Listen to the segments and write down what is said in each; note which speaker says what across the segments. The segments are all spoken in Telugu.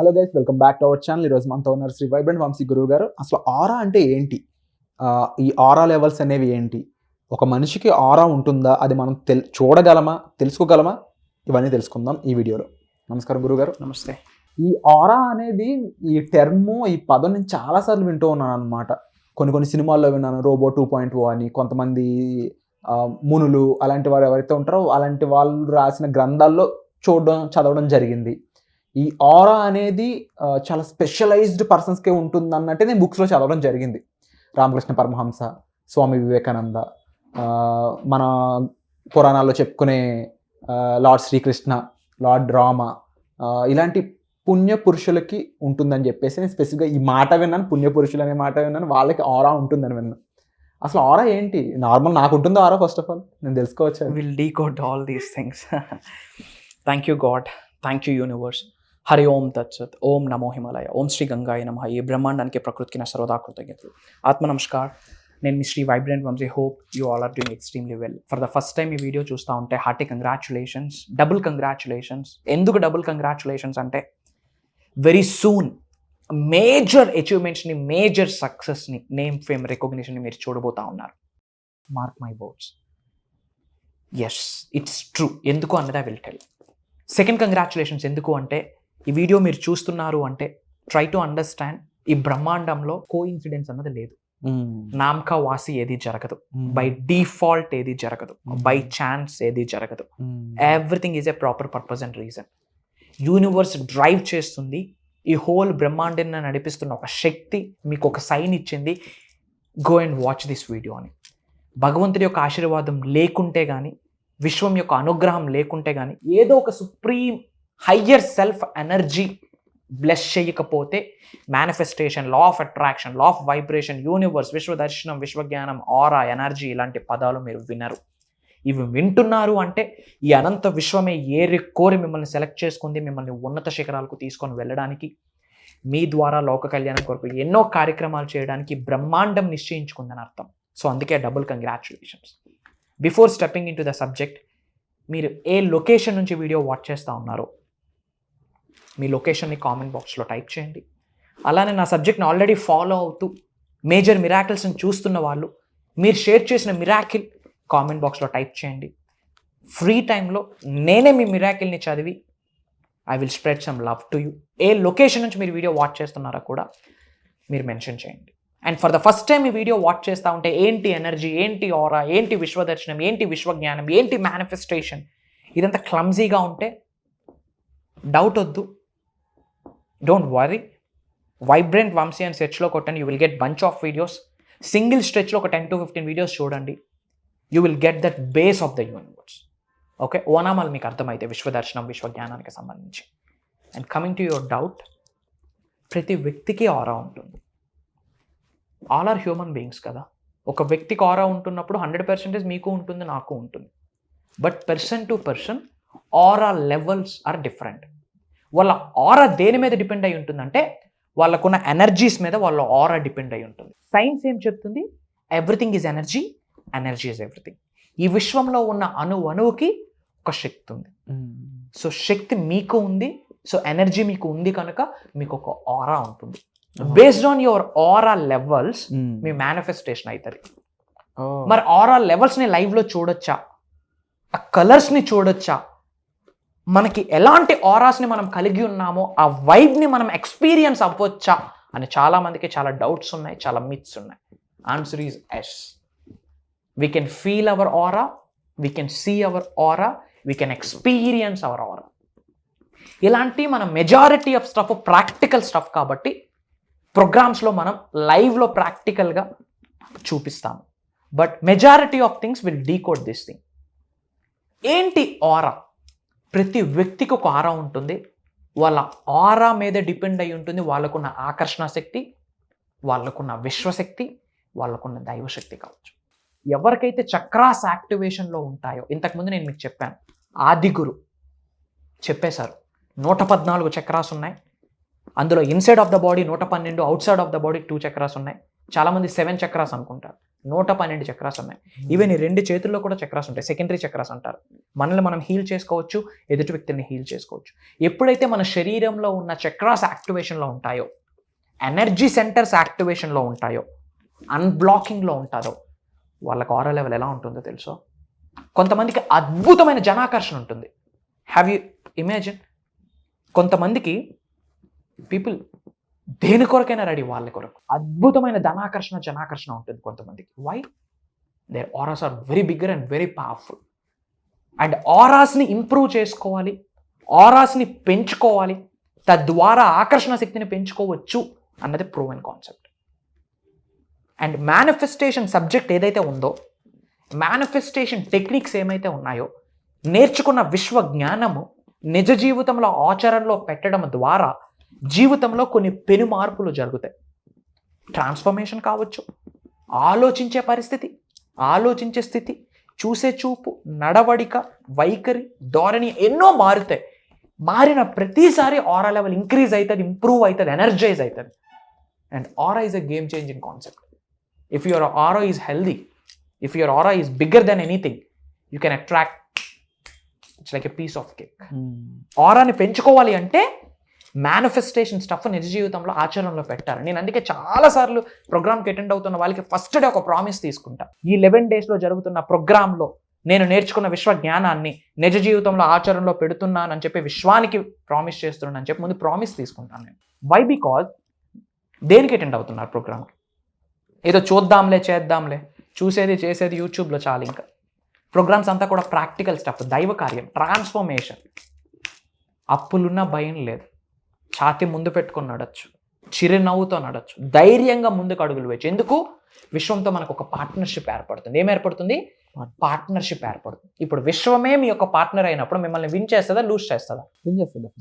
Speaker 1: Hello guys, welcome back to our channel. ఈరోజు మనతో ఉన్నారు శ్రీ వైబ్రెంట్ వంశీ గురువు గారు. అసలు ఆరా అంటే ఏంటి? ఈ ఆరా లెవెల్స్ అనేవి ఏంటి? ఒక మనిషికి ఆరా ఉంటుందా? అది మనం చూడగలమా, తెలుసుకోగలమా? ఇవన్నీ తెలుసుకుందాం ఈ వీడియోలో. నమస్కారం గురుగారు.
Speaker 2: నమస్తే.
Speaker 1: ఈ ఆరా అనేది, ఈ టర్ము, ఈ పదం నేను చాలాసార్లు వింటూ ఉన్నాను అనమాట. కొన్ని సినిమాల్లో విన్నాను. రోబో 2.0 అని, కొంతమంది మునులు అలాంటి వారు ఎవరైతే ఉంటారో అలాంటి వాళ్ళు రాసిన గ్రంథాల్లో చదవడం జరిగింది. ఈ ఆరా అనేది చాలా స్పెషలైజ్డ్ పర్సన్స్కే ఉంటుంది అన్నట్టే నేను బుక్స్లో చదవడం జరిగింది. రామకృష్ణ పరమహంస, స్వామి వివేకానంద, మన పురాణాల్లో చెప్పుకునే లార్డ్ శ్రీకృష్ణ, లార్డ్ రామ, ఇలాంటి పుణ్యపురుషులకి ఉంటుందని చెప్పేసి నేను స్పెసిఫిక్గా ఈ మాట విన్నాను. పుణ్యపురుషులు అనే మాట విన్నాను. వాళ్ళకి ఆరా ఉంటుందని విన్నాను. అసలు ఆరా ఏంటి? నార్మల్ నాకు ఉంటుందో ఆరా? ఫస్ట్ ఆఫ్ ఆల్ నేను తెలుసుకోవచ్చు.
Speaker 2: Will decode all these things. Thank you God, thank you universe. Hari Om తత్సత్, ఓం నమో హిమాలయ, ఓం శ్రీ గంగాయ నమః. ఈ బ్రహ్మాండానికి ప్రకృతికి నా సర్వదా కృతజ్ఞతలు. ఆత్మ నమస్కార్. నేను మీ Shri vibrant Vamsi. Hope you all are doing extremely well. For the first time ఈ వీడియో చూస్తూ ఉంటే హార్టీ కంగ్రాచులేషన్స్, డబుల్ కంగ్రాచులేషన్స్. ఎందుకు డబుల్ కంగ్రాచులేషన్స్ అంటే వెరీ సూన్ మేజర్ అచీవ్మెంట్స్ని, మేజర్ సక్సెస్ని, నేమ్ ఫేమ్ రికగ్నిషన్ని మీరు చూడబోతా ఉన్నారు. Mark my words. Yes, it's true. ఎందుకు అన్నది I will tell. Second congratulations ఎందుకు అంటే, ఈ వీడియో మీరు చూస్తున్నారు అంటే ట్రై టు అండర్స్టాండ్, ఈ బ్రహ్మాండంలో కో ఇన్సిడెన్స్ అన్నది లేదు. నామకా వాసి ఏది జరగదు, బై డిఫాల్ట్ ఏది జరగదు, బై ఛాన్స్ ఏది జరగదు. Everything is a proper purpose and reason. Universe drive చేస్తుంది. ఈ హోల్ బ్రహ్మాండాన్ని నడిపిస్తున్న ఒక శక్తి మీకు ఒక సైన్ ఇచ్చింది, go and watch this video అని. భగవంతుడి యొక్క ఆశీర్వాదం లేకుంటే కానీ, విశ్వం యొక్క అనుగ్రహం లేకుంటే కానీ, ఏదో ఒక supreme higher self energy bless చేయకపోతే manifestation, law of attraction, law of vibration, universe, విశ్వదర్శనం, విశ్వజ్ఞానం, ఆరా, ఎనర్జీ ఇలాంటి పదాలు మీరు వినరు. ఇవి వింటున్నారు అంటే ఈ అనంత విశ్వమే ఏరి కోరి మిమ్మల్ని సెలెక్ట్ చేసుకుంది, మిమ్మల్ని ఉన్నత శిఖరాలకు తీసుకొని వెళ్ళడానికి, మీ ద్వారా లోక కళ్యాణం కొరకు ఎన్నో కార్యక్రమాలు చేయడానికి బ్రహ్మాండం నిశ్చయించుకుందని అర్థం. సో అందుకే double congratulations. Before stepping in to the subject, మీరు ఏ లొకేషన్ నుంచి వీడియో వాచ్ చేస్తూ ఉన్నారో మీ లొకేషన్ని కామెంట్ బాక్స్లో టైప్ చేయండి. అలానే నా సబ్జెక్ట్ని ఆల్రెడీ ఫాలో అవుతూ మేజర్ మిరాకిల్స్ని చూస్తున్న వాళ్ళు, మీరు షేర్ చేసిన మిరాకిల్ కామెంట్ బాక్స్లో టైప్ చేయండి. ఫ్రీ టైంలో నేనే మీ మిరాకిల్ని చదివి I will spread some love to you. A location నుంచి మీరు వీడియో వాచ్ చేస్తున్నారో కూడా మీరు మెన్షన్ చేయండి. And for the first time ఈ వీడియో వాచ్ చేస్తూ ఉంటే ఏంటి ఎనర్జీ, ఏంటి ఆరా, ఏంటి విశ్వదర్శనం, ఏంటి విశ్వజ్ఞానం, ఏంటి మేనిఫెస్టేషన్, ఇదంతా క్లమ్జీగా ఉంటే డౌట్ వద్దు, డోంట్ వరీ. వైబ్రెంట్ వంశీ అని సెర్చ్లో కొట్టండి, you will get bunch of videos. Single స్ట్రెచ్లో ఒక 10 to 15 వీడియోస్ చూడండి, you will get that base of the universe. Okay, ఓనామాలు మీకు అర్థమైతే విశ్వదర్శనం, విశ్వజ్ఞానానికి సంబంధించి. And coming to your doubt, ప్రతి వ్యక్తికి ఆరా ఉంటుంది. ఆల్ ఆర్ హ్యూమన్ బీయింగ్స్ కదా. ఒక వ్యక్తికి ఆరా ఉంటున్నప్పుడు 100% మీకు ఉంటుంది, నాకు ఉంటుంది. But person to person aura levels are different. వాళ్ళ ఆరా దేని మీద డిపెండ్ అయి ఉంటుందంటే వాళ్ళకున్న ఎనర్జీస్ మీద వాళ్ళ ఆరా డిపెండ్ అయి ఉంటుంది. సైన్స్ ఏం చెప్తుంది? Everything is energy, energy is everything. ఈ విశ్వంలో ఉన్న అణువుకి ఒక శక్తి ఉంది. సో శక్తి మీకు ఉంది, సో ఎనర్జీ మీకు ఉంది కనుక మీకు ఒక ఆరా ఉంటుంది. Based on your aura levels me manifestation అవుతుంది. మరి ఆరా లెవెల్స్ని లైవ్లో చూడొచ్చా? ఆ కలర్స్ని చూడొచ్చా? మనకి ఎలాంటి ఆరాస్ని మనం కలిగి ఉన్నామో ఆ వైబ్ని మనం ఎక్స్పీరియన్స్ అవ్వచ్చా అని చాలామందికి చాలా డౌట్స్ ఉన్నాయి, చాలా మిత్స్ ఉన్నాయి. Answer is yes. We can feel our aura, we can see our aura, we can experience our aura. ఇలాంటి మన majority of stuff practical stuff కాబట్టి ప్రోగ్రామ్స్లో మనం లైవ్లో ప్రాక్టికల్గా చూపిస్తాము. But majority of things will decode this thing. ఏంటి ఆరా? ప్రతి వ్యక్తికి ఒక ఆరా ఉంటుంది. వాళ్ళ ఆరా మీద డిపెండ్ అయి ఉంటుంది వాళ్ళకున్న ఆకర్షణ శక్తి, వాళ్ళకున్న విశ్వశక్తి, వాళ్ళకున్న దైవశక్తి కావచ్చు. ఎవరికైతే చక్రాస్ యాక్టివేషన్లో ఉంటాయో, ఇంతకుముందు నేను మీకు చెప్పాను, ఆదిగురు చెప్పేశారు 114 చక్రాస్ ఉన్నాయి. అందులో inside of the body 112, out side of the body 2 chakras ఉన్నాయి. చాలామంది 7 చక్రాస్ అనుకుంటారు. 112 చక్రాస్ ఉన్నాయి. ఈవెన్ ఈ 2 చేతుల్లో కూడా చక్రాస్ ఉంటాయి, సెకండరీ చక్రాస్ అంటారు. మనల్ని మనం హీల్ చేసుకోవచ్చు, ఎదుటి వ్యక్తిని హీల్ చేసుకోవచ్చు. ఎప్పుడైతే మన శరీరంలో ఉన్న చక్రాస్ యాక్టివేషన్లో ఉంటాయో, ఎనర్జీ సెంటర్స్ యాక్టివేషన్లో ఉంటాయో, అన్బ్లాకింగ్లో ఉంటారో, వాళ్ళకి ఆరా లెవెల్ ఎలా ఉంటుందో తెలుసో. కొంతమందికి అద్భుతమైన జనాకర్షణ ఉంటుంది. Have you imagine? కొంతమందికి పీపుల్ దేని కొరకైనా రెడీ, వాళ్ళ కొరకు అద్భుతమైన జనాకర్షణ ఉంటుంది కొంతమందికి. Why? There auras are very bigger and very powerful. And ఆరాస్ని ఇంప్రూవ్ చేసుకోవాలి, ఆరాస్ని పెంచుకోవాలి, తద్వారా ఆకర్షణ శక్తిని పెంచుకోవచ్చు అన్నది proven concept. And manifestation subject ఏదైతే ఉందో, మేనిఫెస్టేషన్ టెక్నిక్స్ ఏమైతే ఉన్నాయో, నేర్చుకున్న విశ్వ జ్ఞానము నిజ జీవితంలో ఆచరణలో పెట్టడం ద్వారా జీవితంలో కొన్ని పెను మార్పులు జరుగుతాయి. ట్రాన్స్ఫర్మేషన్ కావచ్చు, ఆలోచించే పరిస్థితి, ఆలోచించే స్థితి, చూసే చూపు, నడవడిక, వైఖరి, ధోరణి ఎన్నో మారుతాయి. మారిన ప్రతిసారి ఆరా లెవెల్ ఇంక్రీజ్ అవుతుంది, ఇంప్రూవ్ అవుతుంది, ఎనర్జైజ్ అవుతుంది. And aura is a game changing concept. If your aura is healthy, if your aura is bigger than anything, you can attract. It's like a piece of cake. ఆరాని పెంచుకోవాలి అంటే మేనిఫెస్టేషన్ స్టఫ్ నిజ జీవితంలో ఆచరణలో పెట్టాలి. నేను అందుకే చాలాసార్లు ప్రోగ్రామ్కి అటెండ్ అవుతున్న వాళ్ళకి ఫస్ట్ డే ఒక ప్రామిస్ తీసుకుంటా. ఈ 11 డేస్లో జరుగుతున్న ప్రోగ్రాంలో నేను నేర్చుకున్న విశ్వ జ్ఞానాన్ని నిజ జీవితంలో ఆచరణలో పెడుతున్నానని చెప్పి విశ్వానికి ప్రామిస్ చేస్తున్నాను అని చెప్పి ముందు ప్రామిస్ తీసుకుంటాను నేను. వై? బికాజ్ దేనికి అటెండ్ అవుతున్నారు ప్రోగ్రామ్కి? ఏదో చూద్దాంలే, చేద్దాంలే, చూసేది చేసేది యూట్యూబ్లో చాలు. ఇంకా ప్రోగ్రామ్స్ అంతా కూడా ప్రాక్టికల్ స్టఫ్, దైవ కార్యం, ట్రాన్స్ఫర్మేషన్. అప్పులున్న భయం లేదు, ఛాతి ముందు పెట్టుకొని నడచ్చు, చిరునవ్వుతో నడచ్చు, ధైర్యంగా ముందుకు అడుగులు వేయచ్చు. ఎందుకు? విశ్వంతో మనకు ఒక పార్ట్నర్షిప్ ఏర్పడుతుంది. ఏం ఏర్పడుతుంది? పార్ట్నర్షిప్ ఏర్పడుతుంది. ఇప్పుడు విశ్వమే మీ యొక్క పార్ట్నర్ అయినప్పుడు మిమ్మల్ని విన్ చేస్తుందా, లూజ్ చేస్తుందా?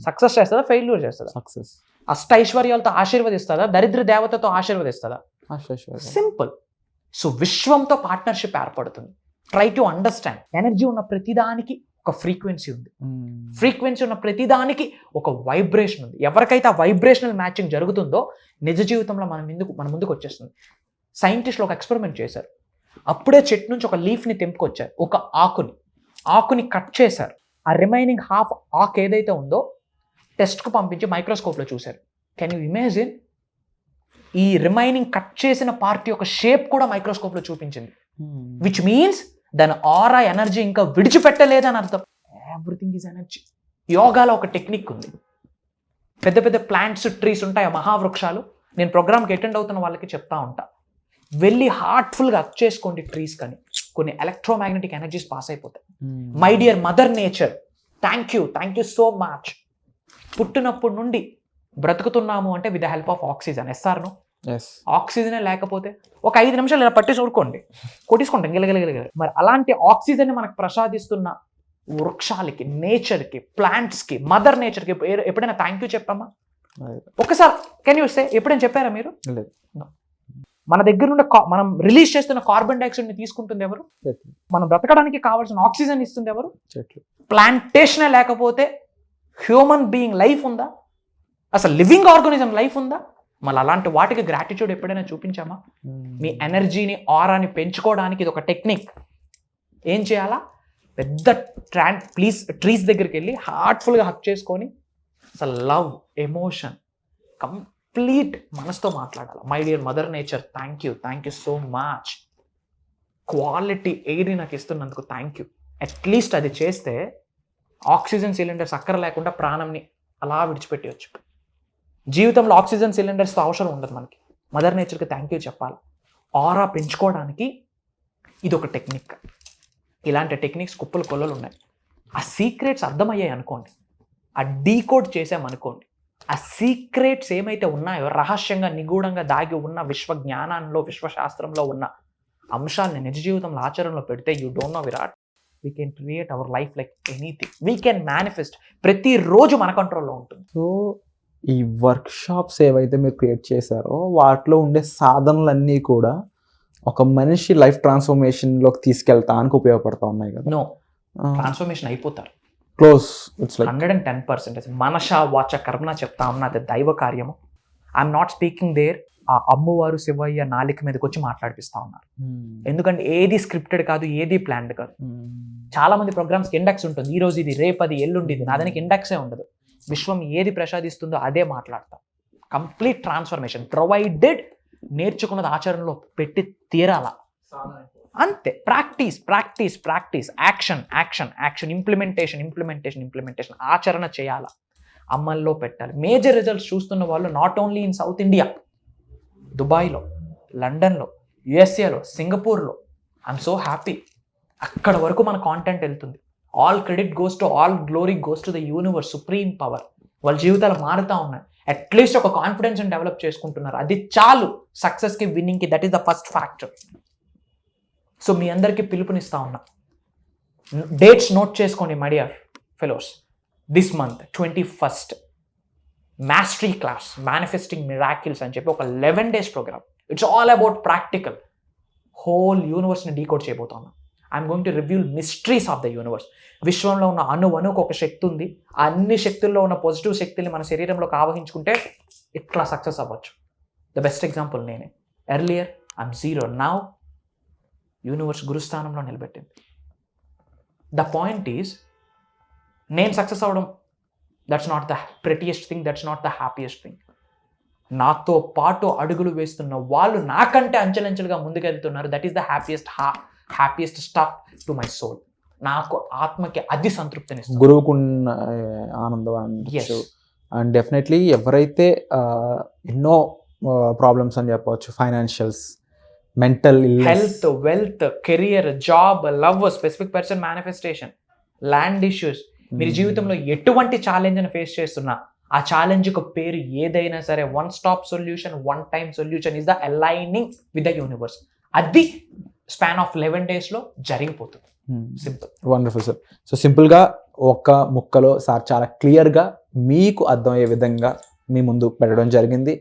Speaker 2: సక్సెస్ చేస్తుందా, ఫెయిల్యూర్ చేస్తుందా? సక్సెస్. అష్టైశ్వర్యాలతో ఆశీర్వదిస్తుందా, దరిద్ర దేవతతో ఆశీర్వదిస్తుందా? సింపుల్. సో విశ్వంతో పార్ట్నర్షిప్ ఏర్పడుతుంది. Try to understand. ఎనర్జీ ఉన్న ప్రతిదానికి ఒక ఫ్రీక్వెన్సీ ఉంది, ఫ్రీక్వెన్సీ ఉన్న ప్రతిదానికి ఒక వైబ్రేషన్ ఉంది. ఎవరికైతే ఆ వైబ్రేషనల్ మ్యాచింగ్ జరుగుతుందో నిజ జీవితంలో మన ముందుకు వచ్చేస్తుంది. సైంటిస్టులు ఒక ఎక్స్పెరిమెంట్ చేశారు. అప్పుడే చెట్టు నుంచి ఒక లీఫ్ని తెంపుకొచ్చారు, ఒక ఆకుని కట్ చేశారు. ఆ రిమైనింగ్ హాఫ్ ఆకు ఏదైతే ఉందో టెస్ట్కు పంపించి మైక్రోస్కోప్లో చూశారు. Can you imagine? ఈ రిమైనింగ్ కట్ చేసిన పార్ట్ యొక్క షేప్ కూడా మైక్రోస్కోప్లో చూపించింది. విచ్ మీన్స్ దాని ఆరా ఎనర్జీ ఇంకా విడిచిపెట్టలేదని అర్థం. Everything is energy. యోగాలో ఒక టెక్నిక్ ఉంది. పెద్ద పెద్ద ప్లాంట్స్, ట్రీస్ ఉంటాయి, మహావృక్షాలు. నేను ప్రోగ్రామ్కి అటెండ్ అవుతున్న వాళ్ళకి చెప్తా ఉంటా, వెళ్ళి హార్ట్ఫుల్గా హక్ చేసుకోండి ట్రీస్, కానీ కొన్ని ఎలక్ట్రోమాగ్నెటిక్ ఎనర్జీస్ పాస్ అయిపోతాయి. My dear mother nature, thank you so much. పుట్టినప్పటి నుండి బ్రతుకుతున్నాము అంటే with the help of oxygen. ఎస్ఆర్ను ఆక్సిజనే లేకపోతే ఒక 5 నిమిషాలు ఇలా పట్టి చూడుకోండి, కొట్టించుకుంటాం గిలగిలగిలగిల. మరి అలాంటి ఆక్సిజన్ మనకు ప్రసాదిస్తున్న వృక్షాలకి, నేచర్కి, ప్లాంట్స్కి, మదర్ నేచర్కి ఎప్పుడైనా థ్యాంక్ యూ చెప్పామా? ఒకసారి కెన్ యూ సే? ఎప్పుడైనా చెప్పారా మీరు? మన దగ్గర నుండి మనం రిలీజ్ చేస్తున్న కార్బన్ డైఆక్సైడ్ని తీసుకుంటుంది ఎవరు? మనం బ్రతకడానికి కావాల్సిన ఆక్సిజన్ ఇస్తుంది ఎవరు? ప్లాంటేషనే లేకపోతే హ్యూమన్ బీయింగ్ లైఫ్ ఉందా? అసలు లివింగ్ ఆర్గానిజం లైఫ్ ఉందా? మళ్ళీ అలాంటి వాటికి గ్రాటిట్యూడ్ ఎప్పుడైనా చూపించామా? మీ ఎనర్జీని, ఆరాని పెంచుకోవడానికి ఇది ఒక టెక్నిక్. ఏం చేయాలా? పెద్ద ట్రీస్ దగ్గరికి వెళ్ళి హార్ట్ఫుల్గా హక్ చేసుకొని అసలు లవ్, ఎమోషన్, కంప్లీట్ మనసుతో మాట్లాడాలి. My dear mother nature, thank you so much. Quality ఎయిర్ని నాకు ఇస్తున్నందుకు థ్యాంక్ యూ. అట్లీస్ట్ అది చేస్తే ఆక్సిజన్ సిలిండర్స్ అక్కర లేకుండా ప్రాణంని అలా విడిచిపెట్టవచ్చు. జీవితంలో ఆక్సిజన్ సిలిండర్స్తో అవసరం ఉండదు మనకి. మదర్ నేచర్కి థ్యాంక్ యూ చెప్పాలి. ఆరా పెంచుకోవడానికి ఇది ఒక టెక్నిక్. ఇలాంటి టెక్నిక్స్ కుప్పలు కొల్లలు ఉన్నాయి. ఆ సీక్రెట్స్ అర్థమయ్యాయి అనుకోండి, ఆ డీకోడ్ చేసామనుకోండి, ఆ సీక్రెట్స్ ఏమైతే ఉన్నాయో, రహస్యంగా నిగూఢంగా దాగి ఉన్న విశ్వ జ్ఞానంలో, విశ్వశాస్త్రంలో ఉన్న అంశాలని నిజ జీవితంలో ఆచరణలో పెడితే, you don't know Virat, we can create our life like anything. We can manifest. ప్రతిరోజు మన కంట్రోల్లో ఉంటుంది.
Speaker 1: సో ఈ వర్క్ షాప్స్ ఏవైతే మీరు క్రియేట్ చేశారో వాటిలో ఉండే సాధనలన్నీ కూడా ఒక మనిషి లైఫ్ ట్రాన్స్ఫర్మేషన్లోకి తీసుకెళ్తానికి ఉపయోగపడతా ఉన్నాయి కదా?
Speaker 2: నో, ట్రాన్స్ఫర్మేషన్ అయిపోతారు.
Speaker 1: క్లోజ్. It's like
Speaker 2: 110%. మనష వాచ కర్మణ చెప్తా ఉన్నా, అది దైవ కార్యము. ఐఎమ్ నాట్ స్పీకింగ్ దేర్ ఆ అమ్మవారు శివయ్య నాలిక మీదకి వచ్చి మాట్లాడిపిస్తా ఉన్నారు. ఎందుకంటే ఏది స్క్రిప్టెడ్ కాదు, ఏది ప్లాన్డ్ కాదు. చాలా మంది ప్రోగ్రామ్స్కి ఇండెక్స్ ఉంటుంది, ఈ రోజు ఇది, రేపది, ఎల్లుండి ఇది. నా దానికి ఇండెక్సే ఉండదు. విశ్వం ఏది ప్రసాదిస్తుందో అదే మాట్లాడతాం. కంప్లీట్ ట్రాన్స్ఫర్మేషన్ ప్రొవైడెడ్ నేర్చుకున్నది ఆచరణలో పెట్టి తీరాల. అంతే. Practice practice practice, action action action, implementation implementation implementation, ఆచరణ చేయాలా, అమల్లో పెట్టాలి. మేజర్ రిజల్ట్స్ చూస్తున్న వాళ్ళు not only in south India, దుబాయ్లో, లండన్లో, యుఎస్ఏలో, సింగపూర్లో. I'm so happy. అక్కడ వరకు మన కాంటెంట్ వెళ్తుంది. All credit goes to, all glory goes to the universe, supreme power. వాళ్ళ జీవితాలు మారుతూ ఉన్నాయి. అట్లీస్ట్ ఒక కాన్ఫిడెన్స్ని డెవలప్ చేసుకుంటున్నారు. అది చాలు సక్సెస్కి, విన్నింగ్కి. That is the first factor. So మీ అందరికీ పిలుపునిస్తా ఉన్నా, డేట్స్ నోట్ చేసుకోండి my dear fellows. This month 21st mastery class, manifesting miracles అని చెప్పి ఒక 11 days programme. It's all about practical. Whole యూనివర్స్ని డీకోడ్ చేయబోతున్నా. I'm going to reveal mysteries of the universe. విశ్వంలో ఉన్న అణువుకు ఒక శక్తి ఉంది. ఆ అన్ని శక్తుల్లో ఉన్న పాజిటివ్ శక్తుల్ని మన శరీరంలోకి ఆవహించుకుంటే ఇట్లా సక్సెస్ అవ్వచ్చు. ద బెస్ట్ ఎగ్జాంపుల్ నేనే. ఎర్లియర్ ఐఎమ్ 0, నౌ యూనివర్స్ గురుస్థానంలో నిలబెట్టింది. ద పాయింట్ ఈజ్, నేను సక్సెస్ అవ్వడం, that's not the prettiest thing, that's not the happiest thing. నాతో పాటు అడుగులు వేస్తున్న వాళ్ళు నాకంటే అంచెలంచెలుగా ముందుకెళ్తున్నారు. That is the happiest stuff to my soul. నాకు ఆత్మకి అది సంతృప్తినిస్తుంది.
Speaker 1: గురువుకున్న ఆనందం. అండ్ డెఫినెట్లీ ఎవరైతే ఎన్నో ప్రాబ్లమ్స్ అని చెప్పవచ్చు, financials, mental
Speaker 2: health, wealth, career, job, love, specific person manifestation, land issues, మీరు జీవితంలో ఎటువంటి ఛాలెంజ్ని ఫేస్ చేస్తున్నా ఆ ఛాలెంజ్కి పేరు ఏదైనా సరే, one stop solution, one time solution is the aligning with the universe. అది స్పాన్ ఆఫ్ 11 daysలో జరిగిపోతుంది. సింపుల్.
Speaker 1: Wonderful sir. సో సింపుల్గా ఒక ముక్కలో సార్ చాలా క్లియర్గా మీకు అర్థమయ్యే విధంగా మీ ముందు పెట్టడం జరిగింది.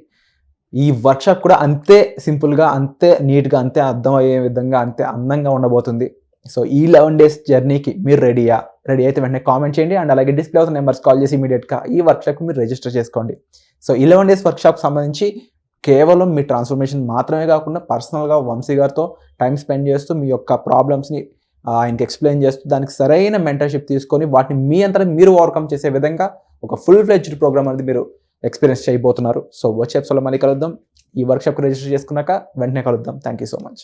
Speaker 1: ఈ వర్క్షాప్ కూడా అంతే సింపుల్గా, అంతే నీట్గా, అంతే అర్థమయ్యే విధంగా, అంతే అందంగా ఉండబోతుంది. సో ఈ 11 days జర్నీకి మీరు రెడీ అయితే వెంటనే కామెంట్ చేయండి. అండ్ అలాగే డిస్ప్లే అవుతున్న నెంబర్స్ కాల్ చేసి ఇమీడియట్గా ఈ వర్క్షాప్కి మీరు రిజిస్టర్ చేసుకోండి. సో 11 days వర్క్షాప్ సంబంధించి కేవలం మీ ట్రాన్స్ఫర్మేషన్ మాత్రమే కాకుండా పర్సనల్గా వంశీ గారితో టైం స్పెండ్ చేస్తూ మీ యొక్క ప్రాబ్లమ్స్ని ఆయనకి ఎక్స్ప్లెయిన్ చేస్తూ దానికి సరైన మెంటర్షిప్ తీసుకొని వాటిని మీ అంతా మీరు ఓవర్కమ్ చేసే విధంగా ఒక ఫుల్ ఫ్లెడ్జ్డ్ ప్రోగ్రామ్ అనేది మీరు ఎక్స్పీరియన్స్ చేయబోతున్నారు. సో వచ్చే ఎపిసోడ్లో మళ్ళీ కలుద్దాం. ఈ వర్క్షాప్కి రిజిస్టర్ చేసుకున్నాక వెంటనే కలుద్దాం. Thank you so much.